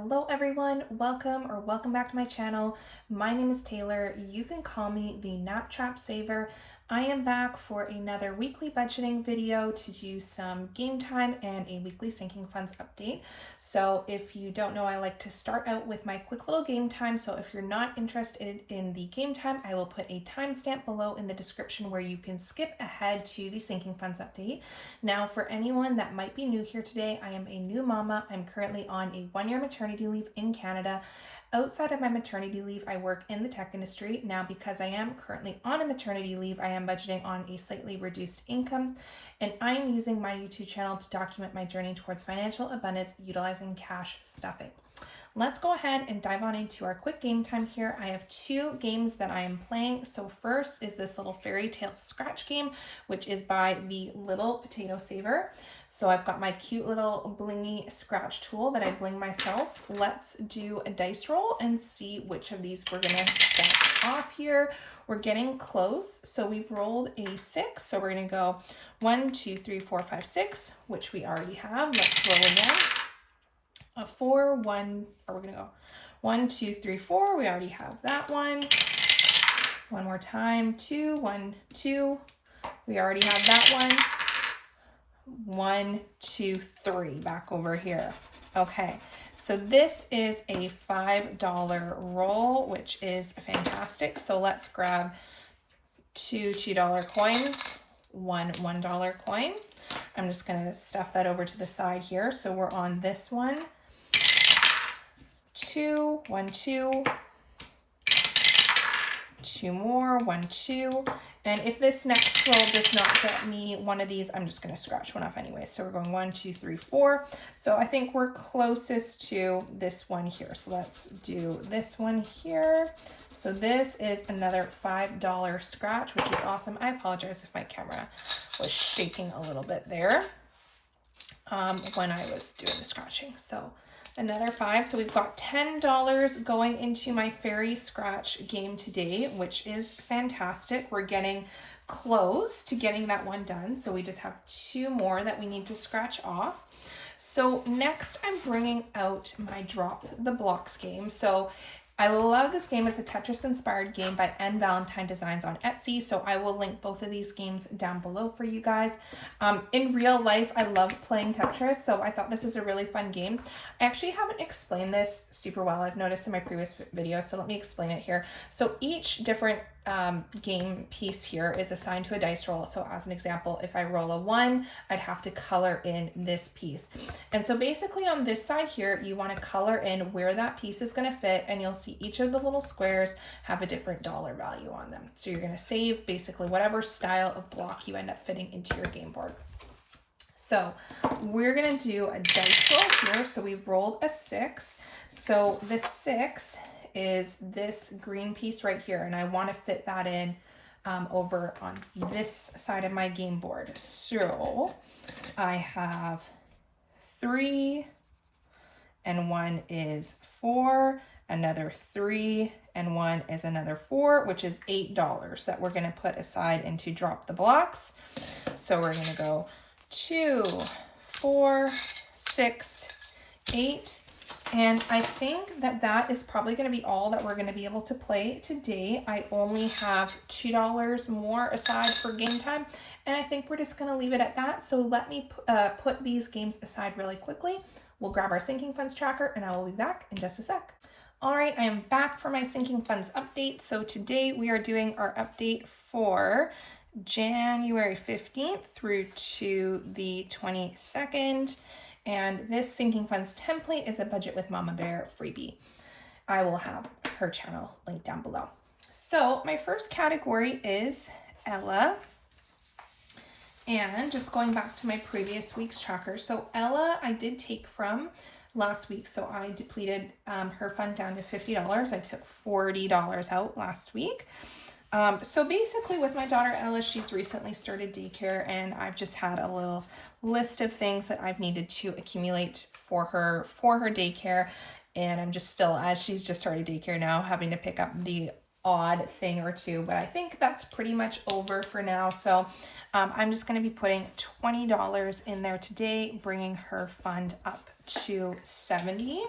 Hello everyone, welcome back to my channel. My name is Taylor. You can call me the Nap Trap Saver. I am back for another weekly budgeting video to do some game time and a weekly sinking funds update. So if you don't know, I like to start out with my quick little game time. So if you're not interested in the game time, I will put a timestamp below in the description where you can skip ahead to the sinking funds update. Now, for anyone that might be new here today, I am a new mama. I'm currently on a 1-year maternity leave in Canada. Outside of my maternity leave, I work in the tech industry. Now, because I am currently on a maternity leave, I am budgeting on a slightly reduced income, and I am using my YouTube channel to document my journey towards financial abundance utilizing cash stuffing. Let's go ahead and dive on into our quick game time here. I have 2 games that I am playing. So first is this little fairy tale scratch game, which is by the Little Potato Saver. So I've got my cute little blingy scratch tool that I bling myself. Let's do a dice roll and see which of these we're gonna scratch off here. We're getting close. So we've rolled a 6. So we're gonna go 1, 2, 3, 4, 5, 6, which we already have. Let's roll again. A 4, 1, or we're gonna go 1, 2, 3, 4. We already have that one. One more time. 2, 1, 2. We already have that one. 1, 2, 3. Back over here. Okay, so this is a $5 roll, which is fantastic. So let's grab 2 $2 coins, 1 $1 coin. I'm just gonna stuff that over to the side here. So we're on this one. 2, 1, 2, 2 more, 1, 2. And if this next roll does not get me one of these, I'm just going to scratch one off anyway. So we're going 1, 2, 3, 4. So I think we're closest to this one here. So let's do this one here. So this is another $5 scratch, which is awesome. I apologize if my camera was shaking a little bit there when I was doing the scratching. So another 5. So we've got $10 going into my fairy scratch game today, which is fantastic. We're getting close to getting that one done. So we just have 2 more that we need to scratch off. So next I'm bringing out my Drop the Blocks game. So I love this game. It's a Tetris inspired game by N Valentine Designs on Etsy. So I will link both of these games down below for you guys. In real life, I love playing Tetris. So I thought this is a really fun game. I actually haven't explained this super well. I've noticed in my previous videos. So let me explain it here. So each different game piece here is assigned to a dice roll. So as an example, if I roll a 1, I'd have to color in this piece. And so basically on this side here, you want to color in where that piece is going to fit, and you'll see each of the little squares have a different dollar value on them. So you're going to save basically whatever style of block you end up fitting into your game board. So we're going to do a dice roll here. So we've rolled a 6. So the 6 is this green piece right here, and I want to fit that in over on this side of my game board. So I have 3, and 1 is 4, another 3, and 1 is another 4, which is $8 that we're going to put aside into Drop the Blocks. So we're going to go 2, 4, 6, 8. And I think that that is probably going to be all that we're going to be able to play today. I only have $2 more aside for game time, and I think we're just going to leave it at that. So let me put these games aside really quickly. We'll grab our sinking funds tracker, and I will be back in just a sec. All right, I am back for my sinking funds update. So today we are doing our update for January 15th through to the 22nd. And this sinking funds template is a Budget with Mama Bear freebie. I will have her channel linked down below. So my first category is Ella. And just going back to my previous week's tracker. So Ella, I did take from last week. So I depleted her fund down to $50. I took $40 out last week. So basically with my daughter Ella, she's recently started daycare, and I've just had a little list of things that I've needed to accumulate for her daycare. And I'm just still, as she's just started daycare now, having to pick up the odd thing or two, but I think that's pretty much over for now. So I'm just going to be putting $20 in there today, bringing her fund up to $70.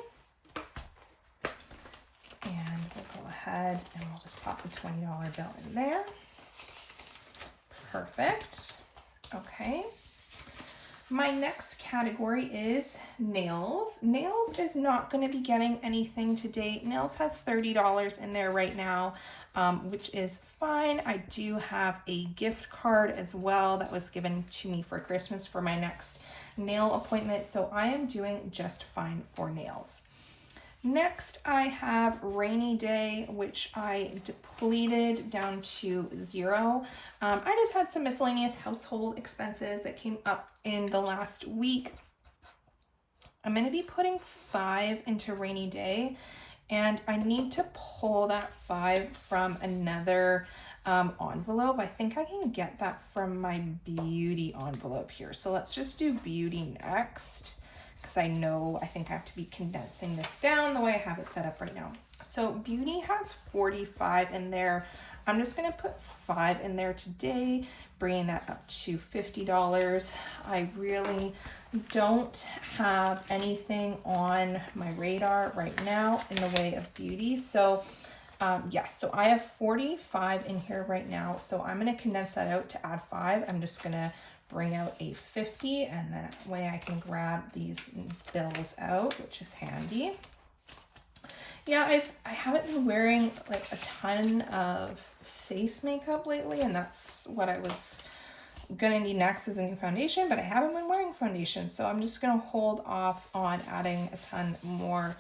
ahead and we'll just pop the $20 bill in there. Perfect. Okay. My next category is nails. Nails is not going to be getting anything today. Nails has $30 in there right now, which is fine. I do have a gift card as well that was given to me for Christmas for my next nail appointment, so I am doing just fine for nails. Next, I have rainy day, which I depleted down to 0. I just had some miscellaneous household expenses that came up in the last week. I'm going to be putting 5 into rainy day, and I need to pull that 5 from another envelope. I think I can get that from my beauty envelope here. So let's just do beauty next, because I think I have to be condensing this down the way I have it set up right now. So beauty has 45 in there. I'm just going to put 5 in there today, bringing that up to $50. I really don't have anything on my radar right now in the way of beauty. So yeah, so I have 45 in here right now. So I'm going to condense that out to add 5. I'm just going to bring out a 50, and that way I can grab these bills out, which is handy. Yeah, I haven't been wearing like a ton of face makeup lately, and that's what I was gonna need next is a new foundation, but I haven't been wearing foundation, so I'm just gonna hold off on adding a ton more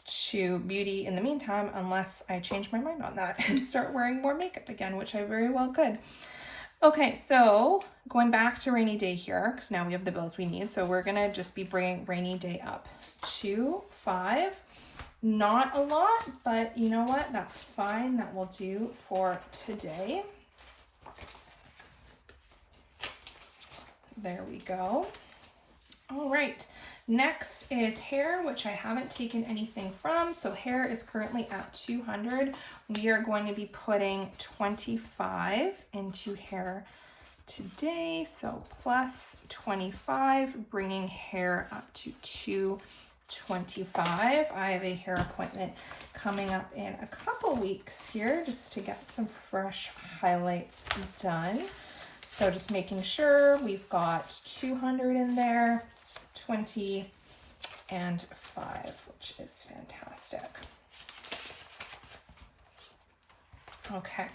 to beauty in the meantime, unless I change my mind on that and start wearing more makeup again, which I very well could. Okay, so going back to rainy day here, because now we have the bills we need. So we're going to just be bringing rainy day up to 5. Not a lot, but you know what? That's fine. That will do for today. There we go. All right. Next is hair, which I haven't taken anything from. So hair is currently at 200. We are going to be putting 25 into hair today. So plus 25, bringing hair up to 225. I have a hair appointment coming up in a couple weeks here just to get some fresh highlights done. So just making sure we've got 200 in there, 20 and 5, which is fantastic. Okay,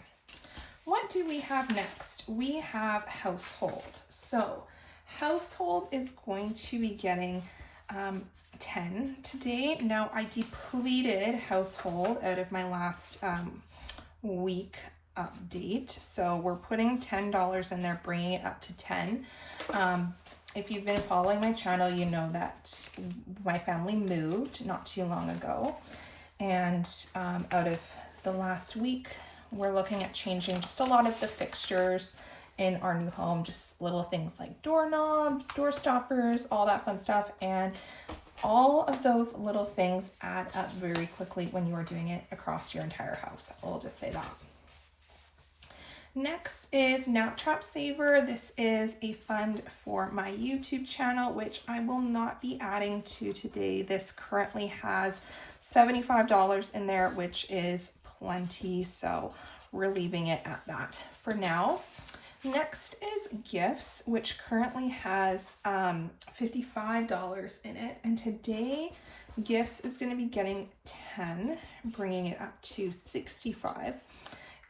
what do we have next? We have household. So household is going to be getting 10 today. Now I depleted household out of my last week update. So we're putting $10 in there, bringing it up to 10. If you've been following my channel, you know that my family moved not too long ago. And out of the last week, we're looking at changing just a lot of the fixtures in our new home, just little things like doorknobs, door stoppers, all that fun stuff. And all of those little things add up very quickly when you are doing it across your entire house. I'll just say that. Next is Nap Trap Saver. This is a fund for my YouTube channel, which I will not be adding to today. This currently has $75 in there, which is plenty. So we're leaving it at that for now. Next is gifts, which currently has $55 in it. And today gifts is going to be getting 10, bringing it up to 65.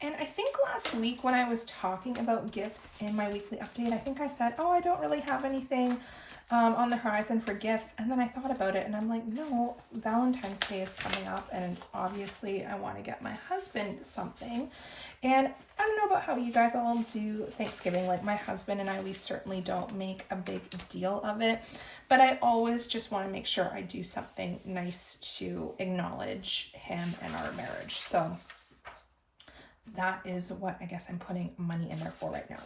And I think last week when I was talking about gifts in my weekly update, I think I said, oh, I don't really have anything on the horizon for gifts. And then I thought about it and I'm like, no, Valentine's Day is coming up and obviously I want to get my husband something. And I don't know about how you guys all do Thanksgiving. Like my husband and I, we certainly don't make a big deal of it, but I always just want to make sure I do something nice to acknowledge him and our marriage. So that is what I guess I'm putting money in there for right now.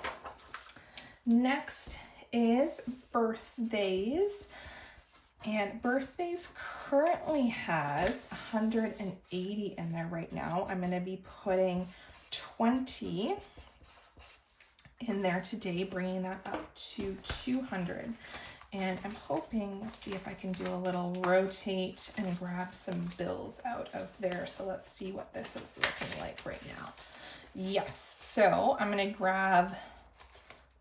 Next is birthdays. And birthdays currently has 180 in there right now. I'm going to be putting 20 in there today, bringing that up to 200. And I'm hoping, we'll see if I can do a little rotate and grab some bills out of there. So let's see what this is looking like right now. Yes, so I'm gonna grab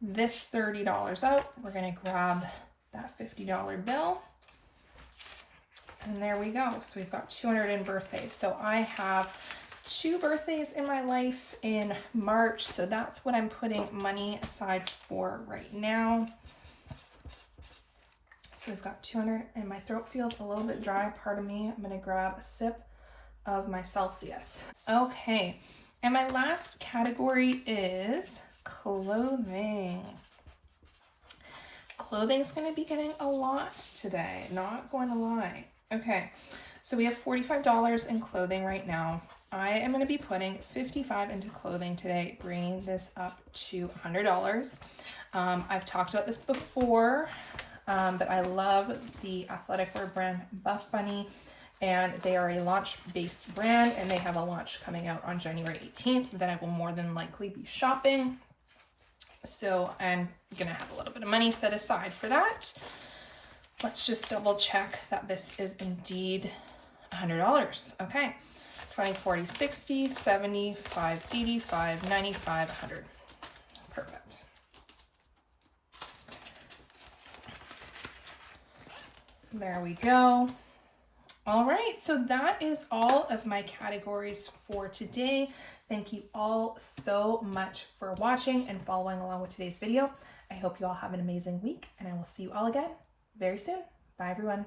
this $30 out. We're gonna grab that $50 bill. And there we go. So we've got 200 in birthdays. So I have 2 birthdays in my life in March. So that's what I'm putting money aside for right now. So we've got 200 and my throat feels a little bit dry. Pardon me. I'm going to grab a sip of my Celsius. Okay. And my last category is clothing. Clothing's going to be getting a lot today. Not going to lie. Okay. So we have $45 in clothing right now. I am going to be putting $55 into clothing today, bringing this up to $100. I've talked about this before, but I love the athletic wear brand Buff Bunny, and they are a launch-based brand, and they have a launch coming out on January 18th that I will more than likely be shopping. So I'm going to have a little bit of money set aside for that. Let's just double check that this is indeed $100. Okay. 20, 40, 60, 70, 5, 85, 95, 100. Perfect. There we go. All right, so that is all of my categories for today. Thank you all so much for watching and following along with today's video. I hope you all have an amazing week, and I will see you all again very soon. Bye, everyone.